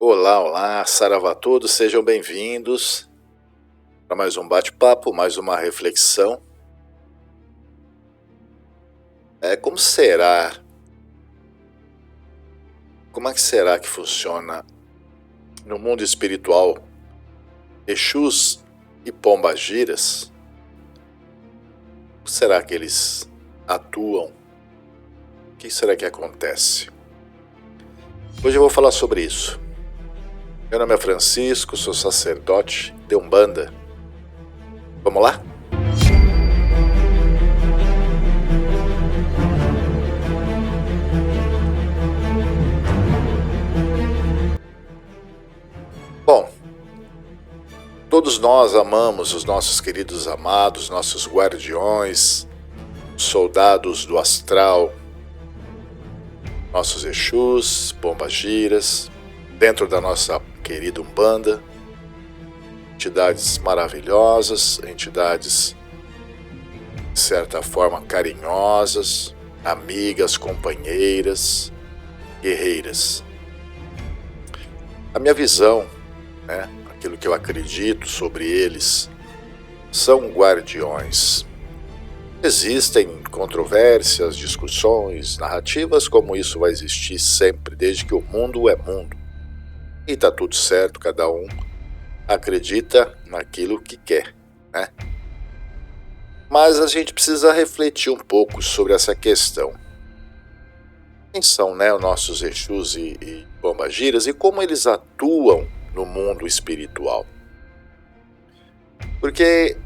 Olá, olá, saravá a todos, sejam bem-vindos para mais um bate-papo, mais uma reflexão. Como será? Como é que será que funciona no mundo espiritual Exus e Pombagiras? Como será que eles atuam? O que será que acontece? Hoje eu vou falar sobre isso. Meu nome é Francisco, sou sacerdote de Umbanda. Vamos lá? Bom, todos nós amamos os nossos queridos amados, nossos guardiões, soldados do astral, nossos Exus, Pombagiras, dentro da nossa querida Umbanda, entidades maravilhosas, entidades de certa forma carinhosas, amigas, companheiras, guerreiras. A minha visão, aquilo que eu acredito sobre eles, são guardiões. Existem controvérsias, discussões, narrativas, como isso vai existir sempre, desde que o mundo é mundo. E tá tudo certo, cada um acredita naquilo que quer, né? Mas a gente precisa refletir um pouco sobre essa questão. Quem são, os nossos Exus e Pombagiras e como eles atuam no mundo espiritual? Porque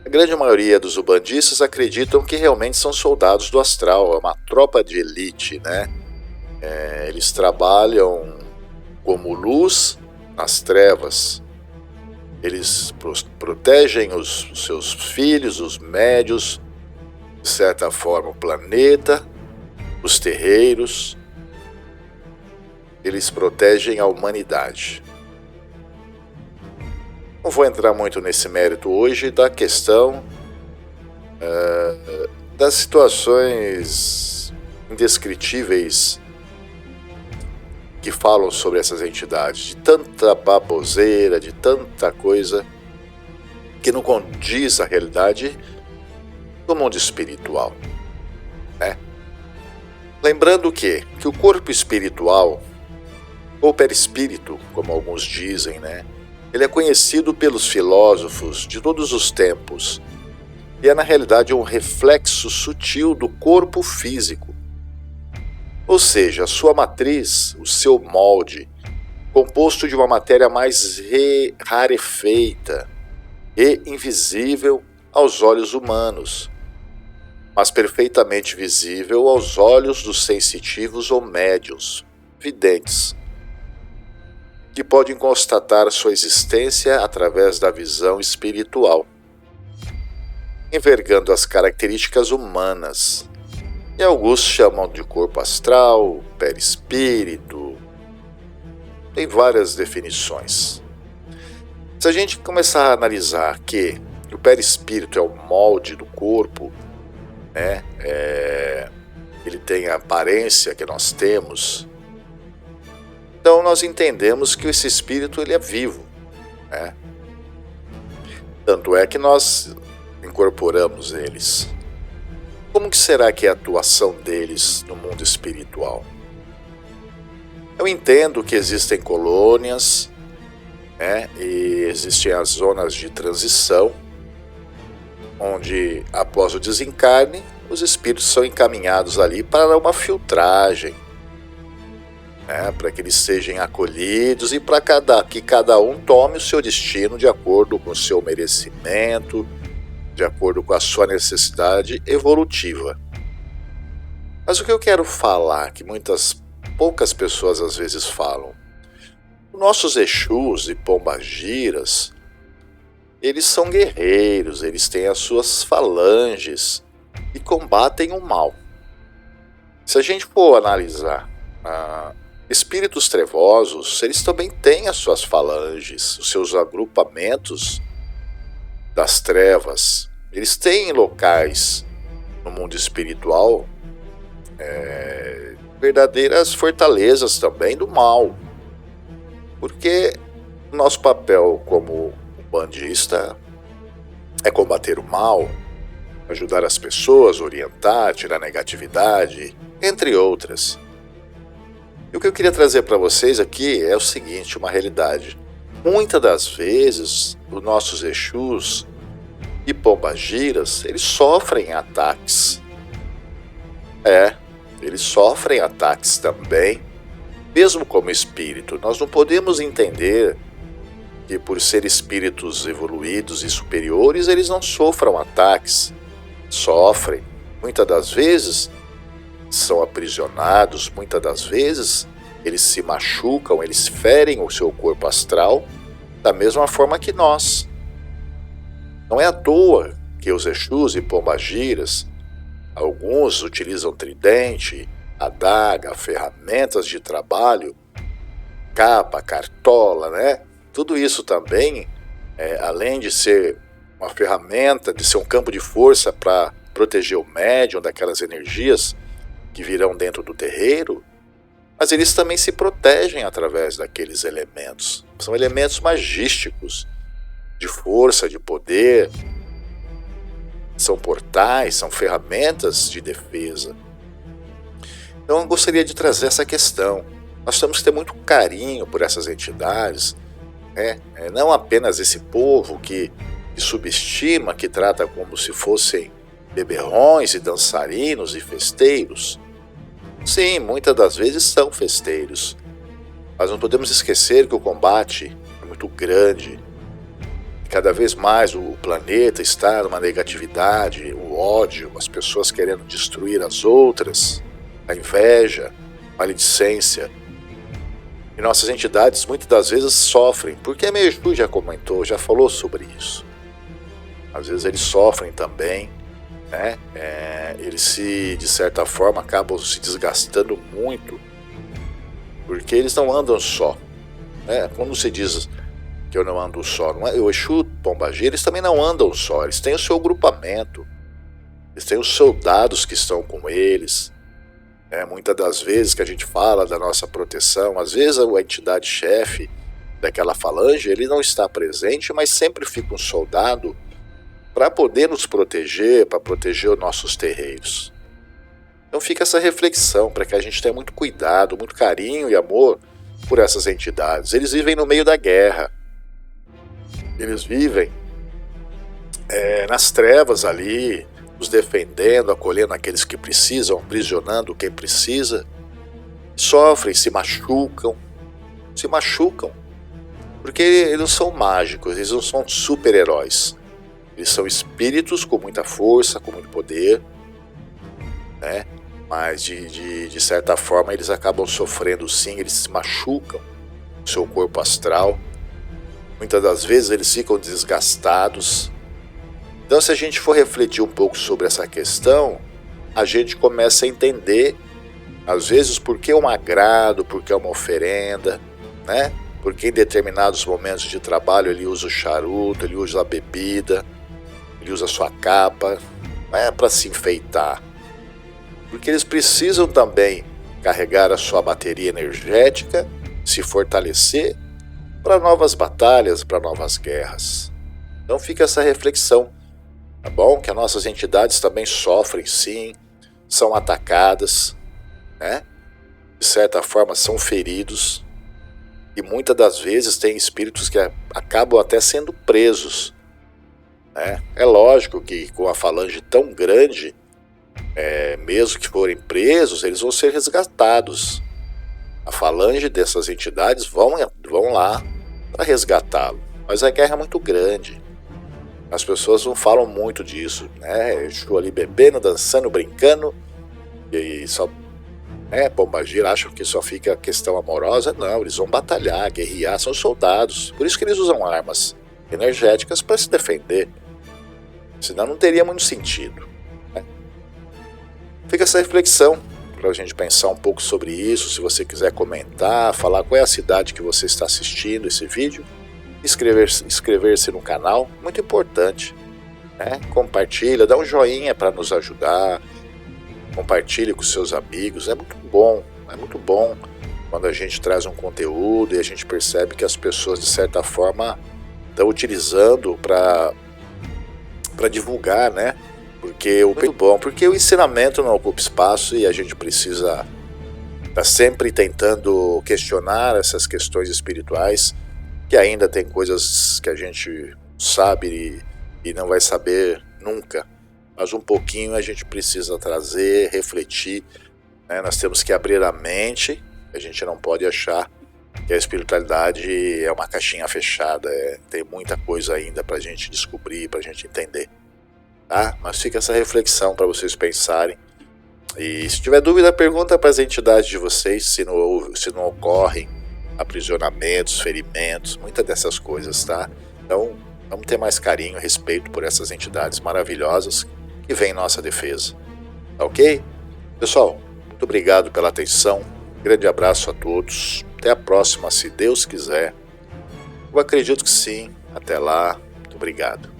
a grande maioria dos umbandistas acreditam que realmente são soldados do astral, é uma tropa de elite, né? Eles trabalham como luz nas trevas. Eles protegem os seus filhos, os médios, de certa forma o planeta, os terreiros. Eles protegem a humanidade. Não vou entrar muito nesse mérito hoje da questão das situações indescritíveis que falam sobre essas entidades, de tanta baboseira, de tanta coisa que não condiz à realidade do mundo espiritual, né? Lembrando que o corpo espiritual, ou perispírito, como alguns dizem, ele é conhecido pelos filósofos de todos os tempos e é na realidade um reflexo sutil do corpo físico. Ou seja, a sua matriz, o seu molde, composto de uma matéria mais rarefeita e invisível aos olhos humanos, mas perfeitamente visível aos olhos dos sensitivos ou médiuns, videntes, que podem constatar sua existência através da visão espiritual, envergando as características humanas. E alguns chamam de corpo astral, perispírito. Tem várias definições. Se a gente começar a analisar que o perispírito é o molde do corpo, ele tem a aparência que nós temos, então nós entendemos que esse espírito ele é vivo, Tanto é que nós incorporamos eles. Como que será que é a atuação deles no mundo espiritual? Eu entendo que existem colônias, e existem as zonas de transição, onde após o desencarne, os espíritos são encaminhados ali para uma filtragem, para que eles sejam acolhidos e para que cada um tome o seu destino de acordo com o seu merecimento, de acordo com a sua necessidade evolutiva. Mas o que eu quero falar, que poucas pessoas às vezes falam, os nossos Exus e Pombagiras, eles são guerreiros, eles têm as suas falanges e combatem o mal. Se a gente for analisar espíritos trevosos, eles também têm as suas falanges, os seus agrupamentos das trevas. Eles têm locais no mundo espiritual verdadeiras fortalezas também do mal. Porque o nosso papel como bandista é combater o mal, ajudar as pessoas, orientar, tirar negatividade, entre outras. E o que eu queria trazer para vocês aqui é o seguinte, uma realidade. Muitas das vezes, os nossos Exus e pombagiras, eles sofrem ataques. Eles sofrem ataques também, mesmo como espírito. Nós não podemos entender que por ser espíritos evoluídos e superiores, eles não sofram ataques. Sofrem. Muitas das vezes são aprisionados, muitas das vezes eles se machucam, eles ferem o seu corpo astral da mesma forma que nós. Não é à toa que os Exus e pombagiras, alguns utilizam tridente, adaga, ferramentas de trabalho, capa, cartola, né? Tudo isso também, além de ser uma ferramenta, de ser um campo de força para proteger o médium daquelas energias que virão dentro do terreiro, mas eles também se protegem através daqueles elementos. São elementos magísticos, de força, de poder, são portais, são ferramentas de defesa. Então eu gostaria de trazer essa questão. Nós temos que ter muito carinho por essas entidades, não apenas esse povo que subestima, que trata como se fossem beberrões e dançarinos e festeiros. Sim, muitas das vezes são festeiros, mas não podemos esquecer que o combate é muito grande. Cada vez mais o planeta está numa negatividade, o ódio, as pessoas querendo destruir as outras, a inveja, a maledicência. E nossas entidades muitas das vezes sofrem, porque a Meiju já comentou, já falou sobre isso. Às vezes eles sofrem também, né? Eles de certa forma, acabam se desgastando muito, porque eles não andam só. Quando se diz que eu não ando só, não é? O Exu Pombagira, eles também não andam só, eles têm o seu grupamento, eles têm os soldados que estão com eles. Muitas das vezes que a gente fala da nossa proteção, às vezes a entidade chefe daquela falange, ele não está presente, mas sempre fica um soldado para poder nos proteger, para proteger os nossos terreiros. Então fica essa reflexão, para que a gente tenha muito cuidado, muito carinho e amor por essas entidades. Eles vivem no meio da guerra, eles vivem nas trevas ali, nos defendendo, acolhendo aqueles que precisam, aprisionando quem precisa, sofrem, se machucam, porque eles não são mágicos, eles não são super-heróis, eles são espíritos com muita força, com muito poder, né? Mas de certa forma eles acabam sofrendo sim, eles se machucam no seu corpo astral, muitas das vezes eles ficam desgastados. Então, se a gente for refletir um pouco sobre essa questão, a gente começa a entender, às vezes, por que um agrado, por que uma oferenda, né? Porque em determinados momentos de trabalho ele usa o charuto, ele usa a bebida, ele usa a sua capa, não é para se enfeitar. Porque eles precisam também carregar a sua bateria energética, se fortalecer para novas batalhas, para novas guerras. Então fica essa reflexão. Tá bom? Que as nossas entidades também sofrem, sim, são atacadas, né? De certa forma são feridos, e muitas das vezes tem espíritos que acabam até sendo presos, né? É lógico que com a falange tão grande, mesmo que forem presos, eles vão ser resgatados. A falange dessas entidades vão lá para resgatá-lo, mas a guerra é muito grande. As pessoas não falam muito disso, né? Eu estou ali bebendo, dançando, brincando, e só, Pombagira acham que só fica questão amorosa. Não, eles vão batalhar, guerrear, são soldados. Por isso que eles usam armas energéticas para se defender. Senão não teria muito sentido, né? Fica essa reflexão para a gente pensar um pouco sobre isso. Se você quiser comentar, falar qual é a cidade que você está assistindo esse vídeo, inscrever-se no canal, muito importante, né? Compartilha, dá um joinha para nos ajudar, compartilhe com seus amigos, é muito bom quando a gente traz um conteúdo e a gente percebe que as pessoas, de certa forma, estão utilizando para divulgar, né? Porque o muito bom, porque o ensinamento não ocupa espaço e a gente precisa estar sempre tentando questionar essas questões espirituais, que ainda tem coisas que a gente sabe e não vai saber nunca. Mas um pouquinho a gente precisa trazer, refletir, né? Nós temos que abrir a mente, a gente não pode achar que a espiritualidade é uma caixinha fechada, tem muita coisa ainda para a gente descobrir, para a gente entender. Tá? Mas fica essa reflexão para vocês pensarem. E se tiver dúvida, pergunta para as entidades de vocês se não ocorrem aprisionamentos, ferimentos, muitas dessas coisas, tá? Então, vamos ter mais carinho e respeito por essas entidades maravilhosas que vêm em nossa defesa. Tá ok? Pessoal, muito obrigado pela atenção. Grande abraço a todos. Até a próxima, se Deus quiser. Eu acredito que sim. Até lá. Muito obrigado.